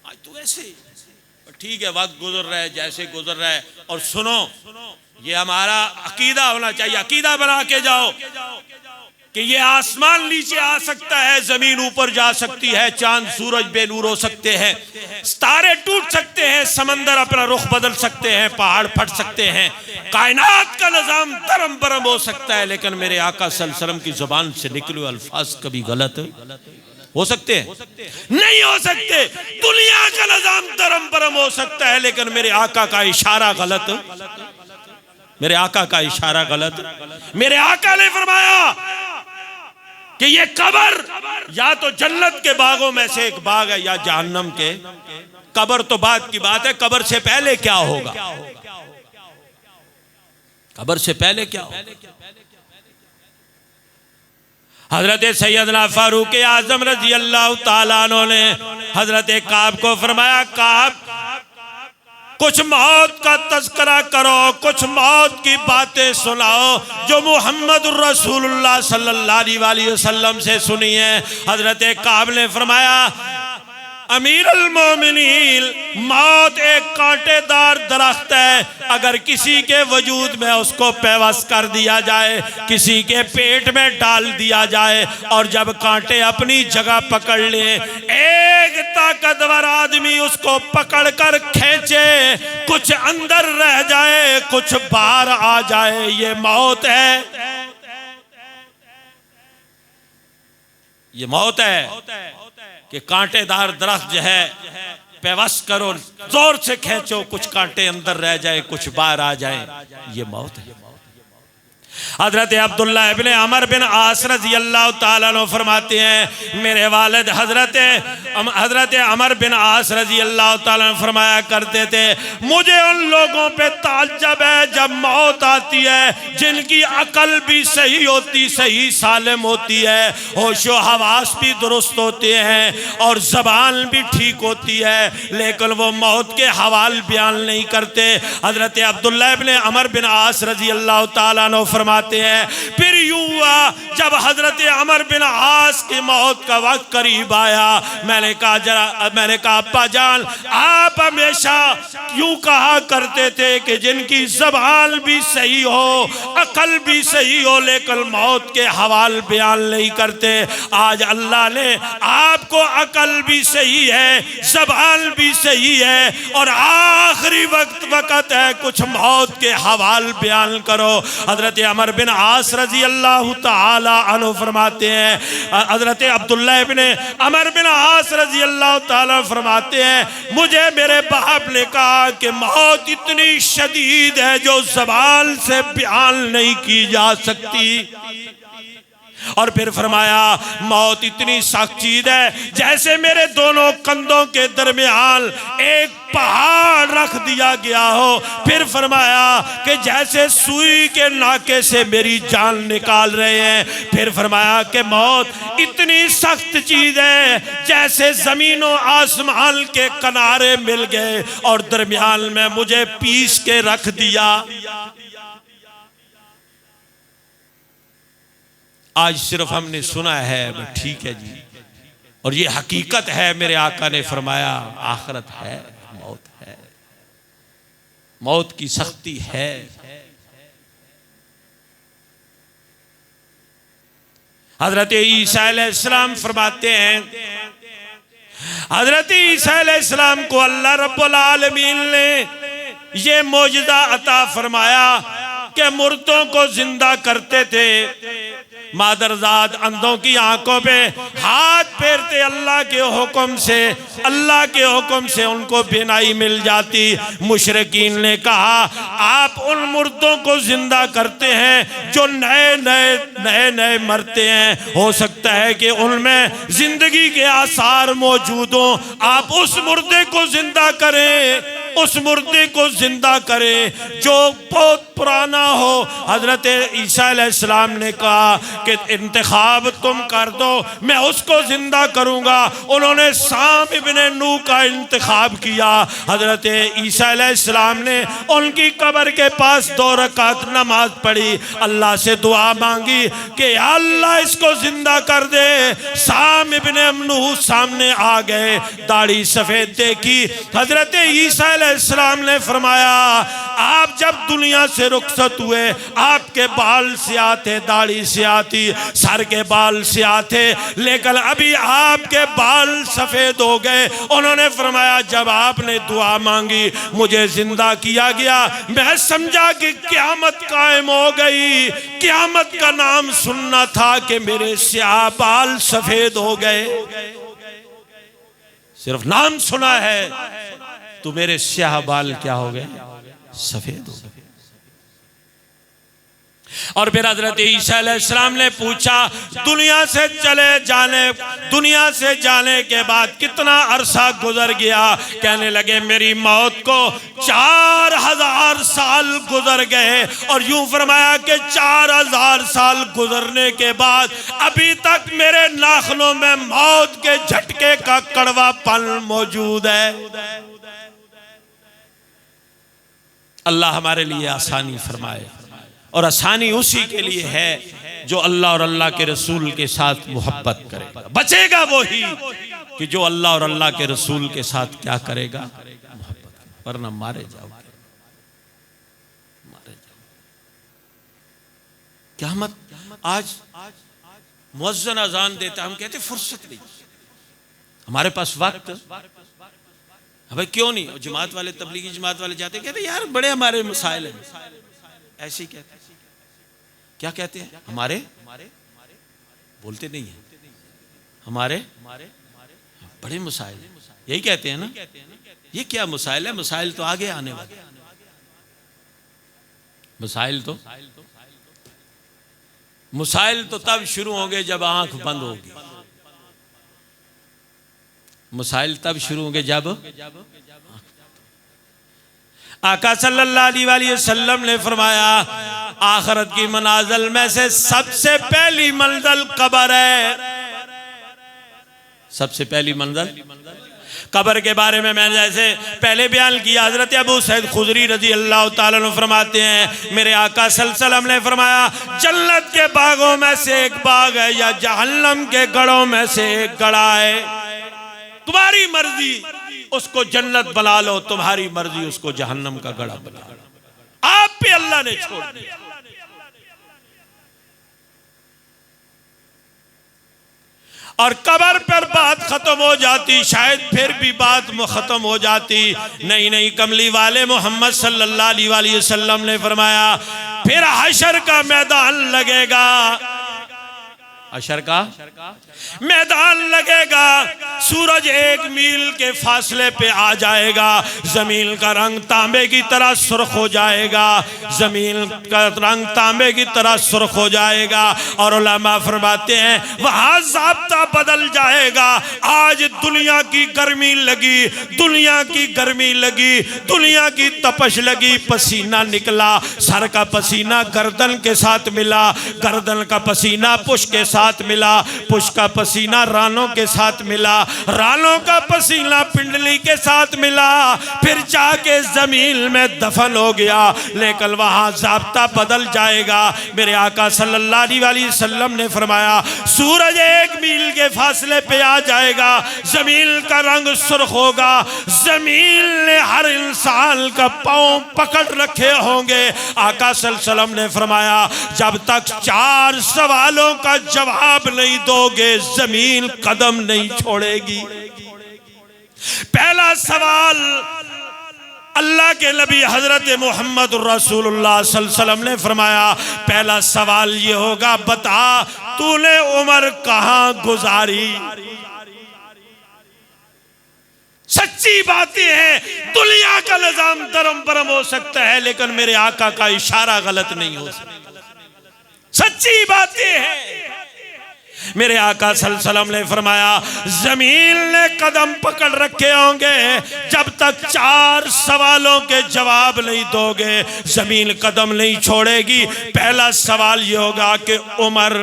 आज तो ऐसे ठीक है, वक्त गुजर रहा है जैसे गुजर रहा है, और सुनो ये हमारा अकीदा होना चाहिए, अकीदा बना के जाओ कि ये आसमान नीचे आ सकता है, जमीन ऊपर जा सकती है, चांद सूरज बेनूर हो सकते हैं, तारे टूट सकते हैं, समंदर अपना रुख बदल सकते हैं, पहाड़ फट सकते हैं, कायनात का निजाम धर्म बरम हो सकता है, लेकिन मेरे आका सल्लल्लाहु अलैहि वसल्लम की जुबान से निकले हुए अल्फाज कभी गलत हो सकते हैं? नहीं हो सकते। दुनिया का निजाम धर्म बरम हो सकता है, लेकिन मेरे आका का इशारा गलत, मेरे आका का इशारा गलत। मेरे आका ने फरमाया कि ये कब्र या तो जन्नत के बागों में से एक बाग है या जहन्नम के। कब्र तो बात की बात है, कब्र से पहले क्या होगा, कब्र से पहले क्या होगा? हजरत सैयदना फारूक आजम रजी अल्लाह ताला अन्हु ने हजरत काब को फरमाया, काब कुछ मौत का तज़किरा करो, कुछ मौत की बातें सुनाओ जो मुहम्मद रसूलुल्लाह सल्लल्लाहु अलैहि वसल्लम से सुनी है। हजरत काब ने फरमाया, अमीरुल मोमिनीन, मौत एक कांटेदार दरख्त है, अगर किसी के वजूद में उसको पेवस कर दिया जाए, किसी के पेट में डाल दिया जाए, और जब कांटे अपनी जगह पकड़ ले, एक ताकतवर आदमी उसको पकड़कर खींचे, कुछ अंदर रह जाए कुछ बाहर आ जाए, ये मौत है, ये मौत है कि कांटेदार दरख्त जो है पेवस करो, जोर से खींचो, कुछ कांटे अंदर रह जाए कुछ बाहर आ जाए, ये मौत है। हजरत अब्दुल्ला इब्ने अमर बिन आस रज़ी अल्लाह ताला अन्हु फरमाते हैं, मेरे वालिद हजरत अमर बिन आस रज़ी अल्लाह ताला अन्हु फरमाया करते थे, मुझे उन लोगों पे ताज्जुब है जब मौत आती है जिनकी अकल भी सही होती, सही सालिम होती है, होशो हवास भी दुरुस्त होते हैं और ज़बान भी ठीक होती है, लेकिन वो मौत के हवाल बयान नहीं करते। हजरत अब्दुल्ला इब्ने अमर बिन आस रज़ी अल्लाह ताला अन्हु फरमाते हैं, फिर यूं हुआ जब हजरत अमर बिन आस की मौत का वक्त करीब आया, मैंने कहा अब्बा जान, आप हमेशा यूं कहा करते थे कि जिनकी ज़बान भी सही हो, अकल भी सही हो, लेकिन मौत के हवाल बयान नहीं करते। आज अल्लाह ने आपको अकल भी सही है, ज़बान भी सही है, और आखिरी वक्त है, कुछ मौत के हवाल बयान करो। हजरत अमर बिन आस रजी अल्लाह ताला अन्हु फरमाते हैं, हजरत अब्दुल्ला इब्ने अमर बिन आस रजी अल्लाह ताला फरमाते हैं, मुझे मेरे बाप ने कहा कि मौत इतनी शदीद है जो ज़बान से बयान नहीं की जा सकती। और फिर फरमाया मौत इतनी सख्त चीज है जैसे मेरे दोनों कंधों के दरमियान एक पहाड़ रख दिया गया हो। फिर फरमाया कि जैसे सुई के नाके से मेरी जान निकाल रहे हैं। फिर फरमाया कि मौत इतनी सख्त चीज है जैसे जमीन और आसमान के किनारे मिल गए और दरमियान में मुझे पीस के रख दिया। आज सिर्फ हमने सुना है, ठीक है जी, और ये हकीकत है। मेरे आका ने फरमाया आखिरत है, मौत है, मौत की सख्ती है। हजरत ईसा अलैहिस्सलाम फरमाते हैं, हजरत ईसा अलैहिस्सलाम को अल्लाह रब्बुल आलमीन ने ये मौजज़ा अता फरमाया कि मुर्दों को जिंदा करते थे। मादरजाद अंधों की आंखों पे हाथ फेरते अल्लाह के हुक्म से, अल्लाह के हुक्म से उनको बिनाई मिल जाती। मुशरिकीन ने कहा आप उन मुर्दों को जिंदा करते हैं जो नए नए मरते हैं, हो सकता है कि उनमें जिंदगी के आसार मौजूद हों, आप उस मुर्दे को जिंदा करें, उस मुर्दे को जिंदा करें जो बहुत पुराना हो। हजरत ईसा अलैहिस्सलाम ने कहा कि इंतखाब तुम कर दो, मैं उसको जिंदा करूंगा। उन्होंने साम इब्ने नूह का इंतखाब किया। हजरत ईसा अलैहिस्सलाम ने उनकी कब्र के पास 2 रकात नमाज पढ़ी, अल्लाह से दुआ मांगी कि अल्लाह इसको जिंदा कर दे। साम इब्ने नूह सामने आ गए, दाढ़ी सफेद देखी। हजरत ईसा अलैहिस्सलाम ने फरमाया आप जब दुनिया से रुखसत हुए आपके बाल स्याह थे, दाढ़ी स्याह थी, सर के बाल स्याह थे, लेकिन अभी आपके बाल सफेद हो गए। उन्होंने फरमाया जब आपने दुआ मांगी मुझे जिंदा किया गया, मैं समझा कि क़यामत कायम हो गई। क़यामत का नाम सुनना था कि मेरे स्याह बाल सफेद हो गए, सिर्फ नाम सुना है तो मेरे स्याह बाल क्या हो गए, सफेद हो गए। और फिर हजरत ईसा अलैहिस्सलाम ने पूछा दुनिया से जाने के बाद कितना अरसा गुजर गया। कहने लगे मेरी मौत को 4000 साल गुजर गए। और यूं फरमाया कि 4000 साल गुजरने के बाद अभी तक मेरे नाखूनों में मौत के झटके का कड़वापन मौजूद है। अल्लाह हमारे लिए आसानी फरमाए, और आसानी उसी के लिए है जो अल्लाह और अल्लाह के रसूल के साथ मोहब्बत करेगा। बचेगा वही कि जो अल्लाह और अल्लाह के रसूल के साथ क्या करेगा, मोहब्बत, वरना मारे जाओगे, मारे जाओगे। क़यामत आज मुअज्जिन अजान देता, हम कहते फुर्सत नहीं, हमारे पास वक्त। भाई क्यों नहीं, जमात वाले, तबलीगी जमात वाले जाते कहते यार बड़े हमारे मसाइल हैं, ऐसे ही कहते। क्या कहते हैं, हमारे बोलते नहीं है, हमारे बड़े मसाइल, यही कहते हैं ना। ये क्या मसाइल है, मसाइल तो आगे आने वाले, मसाइल तो तब शुरू होंगे जब आंख बंद होगी। मसाइल तब शुरू होंगे जब आका सल्लल्लाहु अलैहि वसल्लम ने फरमाया आखिरत की मनाजिल में से सबसे पहली मंजिल कब्र है। सबसे पहली मंजिल कब्र के बारे में मैंने जैसे पहले बयान किया, हजरत अबू सईद खुदरी रजी अल्लाह ताला अन्हु फरमाते हैं मेरे आका सल्लल्लाहु अलैहि वसल्लम ने फरमाया जन्नत के बागों में से एक बाग है या जहन्नम के गढ़ों में से एक गढ़ा है, तुम्हारी मर्जी उसको जन्नत बना लो, तुम्हारी मर्जी उसको जहन्नम का गढ़ा बना लो, आप पे अल्लाह ने छोड़ दिया। और कब्र पर बात खत्म हो जाती, शायद फिर भी बात खत्म हो जाती। नहीं, कमली वाले मोहम्मद सल्लल्लाहु अलैहि वसल्लम ने फरमाया फिर हशर का मैदान लगेगा। अशर का मैदान लगेगा, सूरज 1 मील के फासले पे आ जाएगा, जमीन का रंग तांबे की तरह सुर्ख हो जाएगा, जमीन का रंग तांबे की तरह सुर्ख हो जाएगा। और उलमा फरमाते हैं वहां ज़ाब्ता बदल जाएगा। आज दुनिया की गर्मी लगी, दुनिया की गर्मी लगी, दुनिया की तपश लगी, पसीना निकला, सर का पसीना गर्दन के साथ मिला, गर्दन का पसीना पुश के साथ मिला, पुश का पसीना रानों के साथ मिला, रानों का पसीना पिंडली के साथ मिला, फिर जाके जमीन में दफन हो गया। लेकिन वहां ज़ाब्ता बदल जाएगा। मेरे आका सल्लल्लाहु अलैहि वसल्लम ने फरमाया सूरज 1 मील के फासले पे आ जाएगा, जमीन का रंग सुर्ख होगा, जमीन ने हर इंसान का पांव पकड़ रखे होंगे। आका सल्लल्लाहु अलैहि वसल्लम ने फरमाया जब तक 4 सवालों का जवाब नहीं दोगे जमीन कदम नहीं छोड़ेगी। पहला सवाल अल्लाह के नबी हजरत मोहम्मद रसूलुल्लाह सल्लल्लाहु अलैहि वसल्लम ने फरमाया, पहला सवाल ये होगा बता तूने उम्र कहां गुजारी। सच्ची बातें हैं, दुनिया का निजाम धर्म परम हो सकता है लेकिन मेरे आका का इशारा गलत नहीं हो सकता। सच्ची बातें हैं। मेरे आका सल्लल्लाहु अलैहि वसल्लम ने फरमाया जमीन ने कदम पकड़ रखे होंगे जब तक 4 सवालों के जवाब नहीं दोगे जमीन कदम नहीं छोड़ेगी। पहला सवाल ये होगा कि उम्र।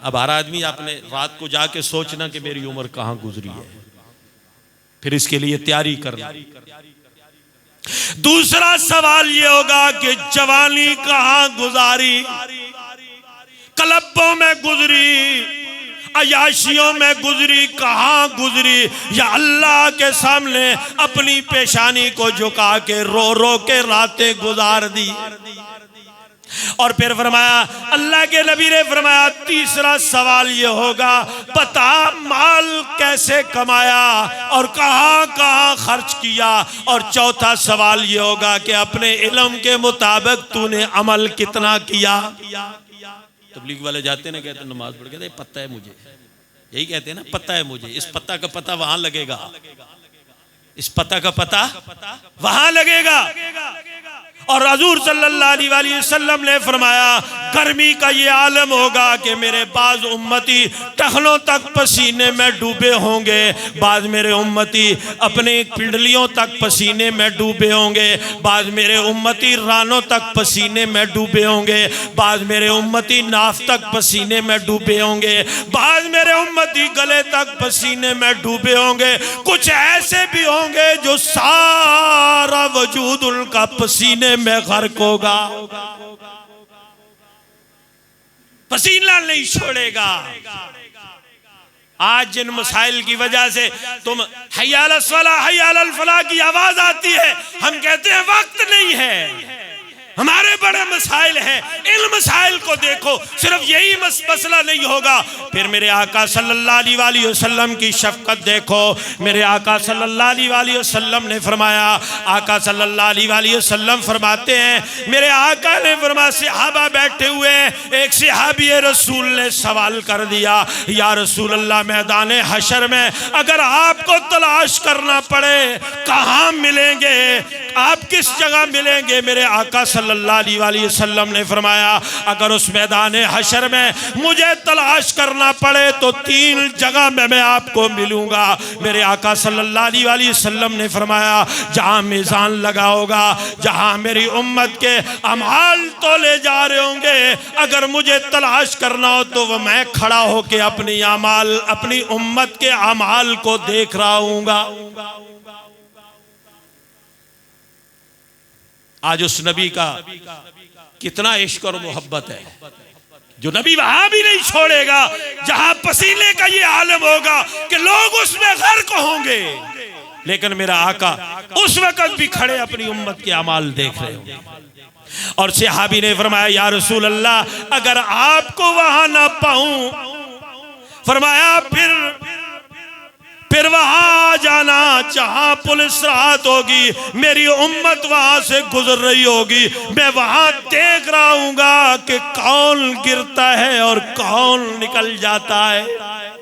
अब हर आदमी आपने रात को जाके सोचना कि मेरी उम्र कहां गुजरी है, फिर इसके लिए तैयारी करना। दूसरा सवाल ये होगा कि जवानी कहां गुजारी, क्लबों में गुजरी, अयाशियों में गुजरी, कहां गुजरी, या अल्लाह के सामने अपनी पेशानी को झुका के रो रो के रातें गुजार दी। और फिर फरमाया अल्लाह के नबी ने फरमाया तीसरा सवाल ये होगा बता माल कैसे कमाया और कहां कहां खर्च किया। और चौथा सवाल ये होगा कि अपने इल्म के मुताबिक तूने अमल कितना किया। तबलीग वाले जाते ना कहते नमाज पढ़ के पता है मुझे, यही कहते हैं ना पता है मुझे। इस पता का पता वहां लगेगा, इस पता का पता वहां लगेगा। और हुजूर सल्लल्लाहु अलैहि वसल्लम ने फरमाया गर्मी का ये आलम होगा कि मेरे बाज उम्मती टखनों तक पसीने में डूबे होंगे, बाद मेरे उम्मती अपने पिंडलियों तक पसीने में डूबे होंगे, बाद मेरे उम्मती रानों तक पसीने में डूबे होंगे, बाद मेरे उम्मती नाफ तक पसीने में डूबे होंगे, बाद मेरे उम्मती गले तक पसीने में डूबे होंगे। कुछ ऐसे भी होंगे जो सारा वजूद उनका पसीने में गर्क होगा, पसीना नहीं छोड़ेगा। आज जिन मसाइल की वजह से तुम हय्या अलल सलाह हय्या अलल फलाह की आवाज आती है, हम कहते हैं वक्त नहीं है, हमारे बड़े मसाइल हैं। इन मसाइल को देखो, सिर्फ यही मसला नहीं होगा, फिर मेरे आका सल्लल्लाहु अलैहि वसल्लम की शफकत देखो। मेरे आका सल्लल्लाहु अलैहि वसल्लम ने फरमाया, आका सल्लल्लाहु अलैहि वसल्लम फरमाते हैं मेरे आका ने फरमाया सहाबा बैठे हुए, एक सहाबी रसूल ने सवाल कर दिया या रसूल अल्लाह मैदान हशर में अगर आपको तलाश करना पड़े कहाँ मिलेंगे, आप किस जगह मिलेंगे। मेरे आका सल्लल्लाहु अलैहि वसल्लम ने फरमाया अगर उस मैदान हशर में मुझे तलाश करना पड़े तो 3 जगह में मैं आपको मिलूंगा। मेरे आका सल्लल्लाहु अलैहि वसल्लम ने फरमाया जहां मीज़ान लगा होगा, जहां मेरी उम्मत के अमाल तोले जा रहे होंगे, अगर मुझे तलाश करना हो तो वह मैं खड़ा होकर अपनी अमाल अपनी उम्मत के अमाल को देख रहा हूँगा। आज उस नबी का कितना इश्क और मोहब्बत है जो नबी वहां भी नहीं छोड़ेगा जहां पसीने का ये आलम होगा कि लोग उसमें गर्क होंगे, लेकिन मेरा आका उस वक्त भी खड़े अपनी उम्मत के अमाल देख रहे होंगे। और सहाबी ने फरमाया या रसूल अल्लाह अगर आपको वहां ना पाऊं, फरमाया फिर वहां जाना जहां पुलिस रात होगी, मेरी उम्मत वहां से गुजर रही होगी, मैं वहां देख रहा हूंगा कि कौन गिरता है और कौन निकल जाता है।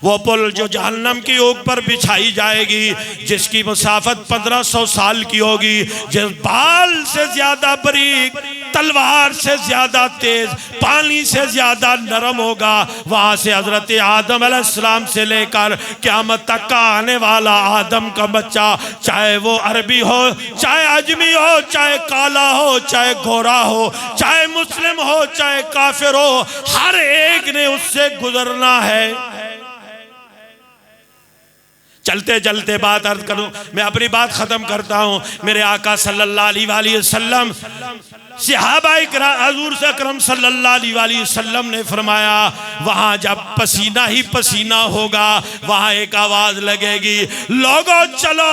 वो पुल जो जहन्नम की ऊपर बिछाई जाएगी, जिसकी मुसाफत 1500 साल की होगी, जिस बाल से ज्यादा बारीक, तलवार से ज्यादा तेज, पानी से ज्यादा नरम होगा, वहां से हजरत आदम अलैहिस्सलाम से लेकर क़यामत तक का आने वाला आदम का बच्चा, चाहे वो अरबी हो, चाहे अजमी हो, चाहे काला हो, चाहे गोरा हो, चाहे मुस्लिम हो, चाहे काफिर हो, हर एक ने उससे गुजरना है। चलते चलते बात अर्ज करूं, मैं अपनी बात खत्म करता हूं। मेरे आका सल्लल्लाहु अलैहि वसल्लम, सहाबाए किराम, हुजूर अकरम सल्लल्लाहु अलैहि वसल्लम ने फरमाया, वहां जब पसीना ही पसीना होगा, वहां एक आवाज लगेगी, लोगों चलो,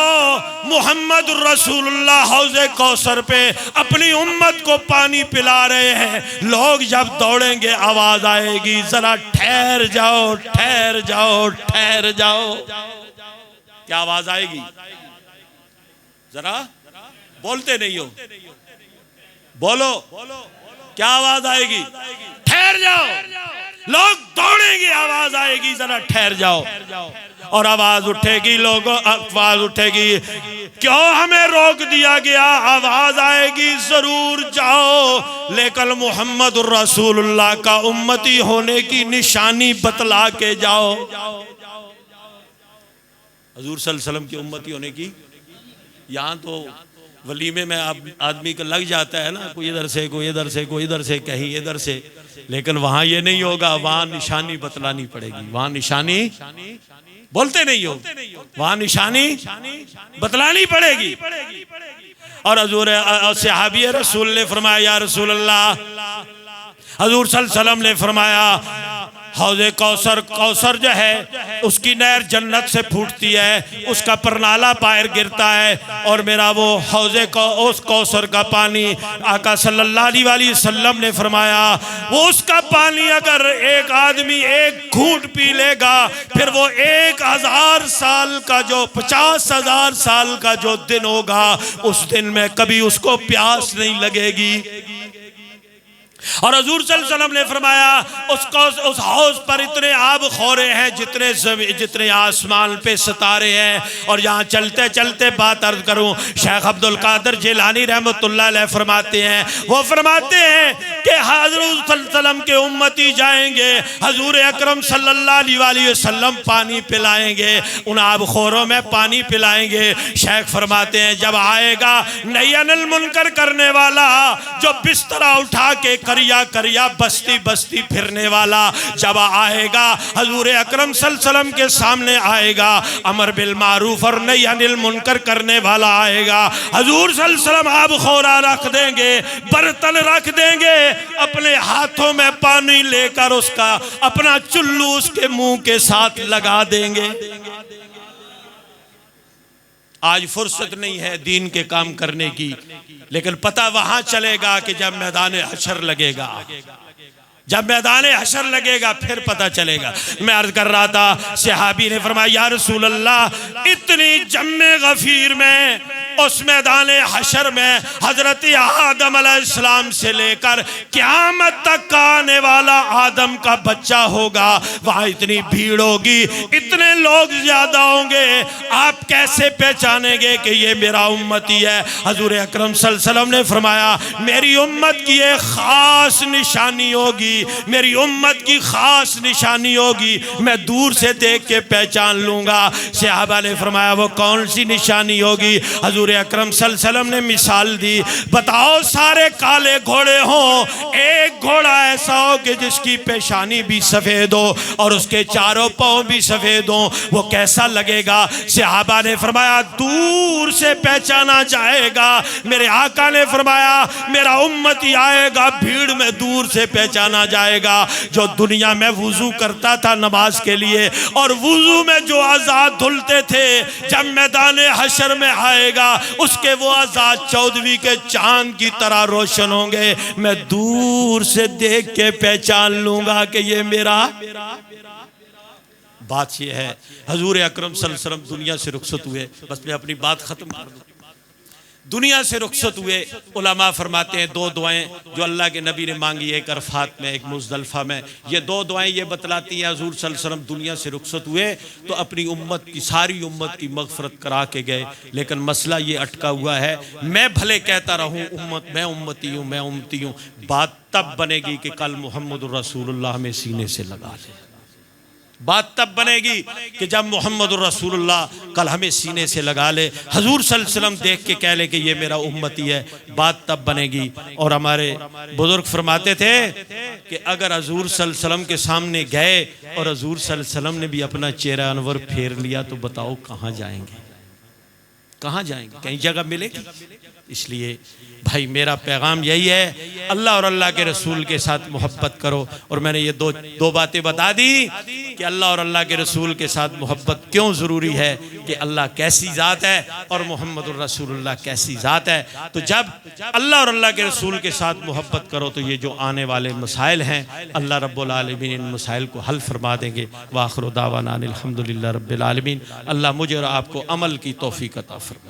मोहम्मद रसूलुल्लाह हौज़े कौसर पे अपनी उम्मत को पानी पिला रहे हैं। लोग जब दौड़ेंगे आवाज आएगी, जरा ठहर जाओ, ठहर जाओ, ठहर जाओ। क्या आवाज आएगी? जरा बोलते नहीं हो, बोलो, क्या आवाज आएगी? ठहर जाओ। लोग दौड़ेंगे, आवाज आएगी, जरा ठहर जाओ। और आवाज उठेगी, लोगों आवाज उठेगी, क्यों हमें रोक दिया गया? आवाज आएगी, जरूर जाओ, लेकिन मोहम्मद रसूलुल्लाह का उम्मती होने की निशानी बतला के जाओ। हजूर सल्लल्लाहु अलैहि वसल्लम की उम्मती होने की, यहाँ तो वलीमे में आदमी का लग जाता है ना, कोई इधर से, कोई इधर से, कोई इधर से, कहीं इधर से, लेकिन वहाँ ये नहीं होगा। वहाँ निशानी बतलानी पड़ेगी, वहाँ निशानी, बोलते नहीं हो, वहाँ निशानी बतलानी पड़ेगी। और हजूर सहाबी रसूल ने फरमाया, या रसूल अल्लाह, हजूर सल्लल्लाहु अलैहि वसल्लम ने फरमाया, हौज़े कौसर, कौसर जो है उसकी नहर जन्नत से फूटती है, उसका परनाला बाहर गिरता है, और मेरा वो हौज़े उस कौसर का पानी, आका सल्लल्लाहु अलैहि वसल्लम ने फरमाया, वो उसका पानी अगर एक आदमी एक घूंट पी लेगा, फिर वो 1000 साल का जो 50,000 साल का जो दिन होगा, उस दिन में कभी उसको प्यास नहीं लगेगी। और हजूर सल्लल्लाहु अलैहि वसल्लम ने फरमाया, उस हौज पर इतने आब खोरे हैं जितने आसमान पे सितारे हैं। और यहाँ चलते चलते बात अर्ज करूँ, शेख अब्दुल कादिर जिलानी रहमतुल्लाह अलैह फरमाते हैं, वो फरमाते हैं कि हजूर सल्लल्लाहु अलैहि वसल्लम के उम्मती जाएंगे, हजूर अकरम सल्लल्लाहु अलैहि वसल्लम पानी पिलाएंगे, उन आब खोरों में पानी पिलाएंगे। शेख फरमाते हैं, जब आएगा नय्यनुल मुनकर करने वाला, जो बिस्तरा उठा के करिया करिया बस्ती बस्ती फिरने वाला, जब आएगा हजूर अकरम सल्लल्लाहु अलैहि वसल्लम के सामने आएगा, अमर बिल मारूफ और नही अनिल मुनकर करने वाला आएगा। हजूर सल्लल्लाहु अलैहि वसल्लम आब खोरा रख देंगे, बर्तन रख देंगे, अपने हाथों में पानी लेकर उसका अपना चुल्लू उसके मुंह के साथ लगा देंगे। आज फुर्सत नहीं है दीन के काम करने की, लेकिन पता वहां चलेगा कि जब मैदान हशर लगेगा, जब मैदान हशर लगेगा फिर पता चलेगा। मैं अर्ज कर रहा था, सहाबी ने फरमाया, या रसूल अल्लाह, इतनी जम्मे गफीर में, उस मैदान हशर में हजरत आदम अलैहिस्सलाम से लेकर क़यामत तक आने वाला आदम का बच्चा होगा, वहाँ इतनी भीड़ होगी, इतने लोग ज्यादा होंगे, आप कैसे पहचानेंगे कि ये मेरा उम्मती है? हजूर अकरम सल्लल्लाहु अलैहि वसल्लम ने फरमाया, मेरी उम्मत की एक खास निशानी होगी, मेरी उम्मत की खास निशानी होगी, मैं दूर से देख के पहचान लूंगा। सहाबा ने फरमाया, वो कौन सी निशानी होगी? हजूर अकरम सल्लल्लाहु अलैहि वसल्लम ने मिसाल दी, बताओ सारे काले घोड़े हों, एक घोड़ा ऐसा हो कि जिसकी पेशानी भी सफेद हो और उसके चारों पांव भी सफेद हो, वो कैसा लगेगा? सहाबा ने फरमाया, दूर से पहचाना जाएगा। मेरे आका ने फरमाया, मेरा उम्मती आएगा, भीड़ में दूर से पहचाना जाएगा। जो दुनिया में वुजू करता था नमाज के लिए, और वुजू में जो आजाद धुलते थे, जब मैदान हशर में आएगा, उसके वो आजाद 14वीं के चांद की तरह रोशन होंगे। मैं दूर से देख के पहचान लूंगा कि ये मेरा बात यह है, हजूर अकरम सल्लल्लाहु अलैहि वसल्लम दुनिया से रुखसत हुए। बस मैं अपनी बात ख़त्म कर दूँ। दुनिया से रुखसत हुए, उलमा फरमाते हैं दो दुआएं जो अल्लाह के नबी ने मांगी, एक अरफात में, एक मुज़दलिफ़ा में। ये दो दुआएं ये बतलाती हैं हजूर सल्लल्लाहु अलैहि वसल्लम दुनिया से रुखसत हुए तो अपनी उम्मत की, सारी उम्मत की मग़फ़रत करा के गए। लेकिन मसला ये अटका हुआ है, मैं भले कहता रहूँ उम्मत, मैं उम्मती हूँ, मैं उम्मती हूँ, बात तब बनेगी कि कल मुहम्मदुर रसूलुल्लाह में सीने से लगा ले। बात तब बनेगी कि जब मुहम्मदुर रसूलुल्लाह कल हमें सीने से लगा ले, हजूर सल्लल्लाहु अलैहि वसल्लम देख के कह ले कि ये मेरा उम्मती है, बात तब बनेगी। और हमारे बुजुर्ग फरमाते थे कि अगर हजूर सल्लल्लाहु अलैहि वसल्लम के सामने गए और हजूर सल्लल्लाहु अलैहि वसल्लम ने भी अपना चेहरा अनवर फेर लिया तो बताओ कहाँ जाएंगे, कहाँ जाएंगे, कहीं जगह मिलेगी। इसलिए भाई मेरा पैगाम यही है, अल्लाह और अल्लाह के रसूल के साथ मोहब्बत करो। और मैंने ये दो बातें बता दी कि अल्लाह और अल्लाह के रसूल के साथ मोहब्बत क्यों ज़रूरी है, कि अल्लाह कैसी ज़ात है और मुहम्मदुर रसूलुल्लाह कैसी ज़ात है। तो जब अल्लाह और अल्लाह के रसूल के साथ मोहब्बत करो तो ये जो आने वाले मसाइल हैं अल्लाह रब्बुल आलमीन इन मसाइल को हल फरमा देंगे। व आखिरु दावाना अनिल हम्दुलिल्लाहि रब्बिल आलमीन। अल्लाह मुझे और आपको अमल की तौफीक अता फरमाए।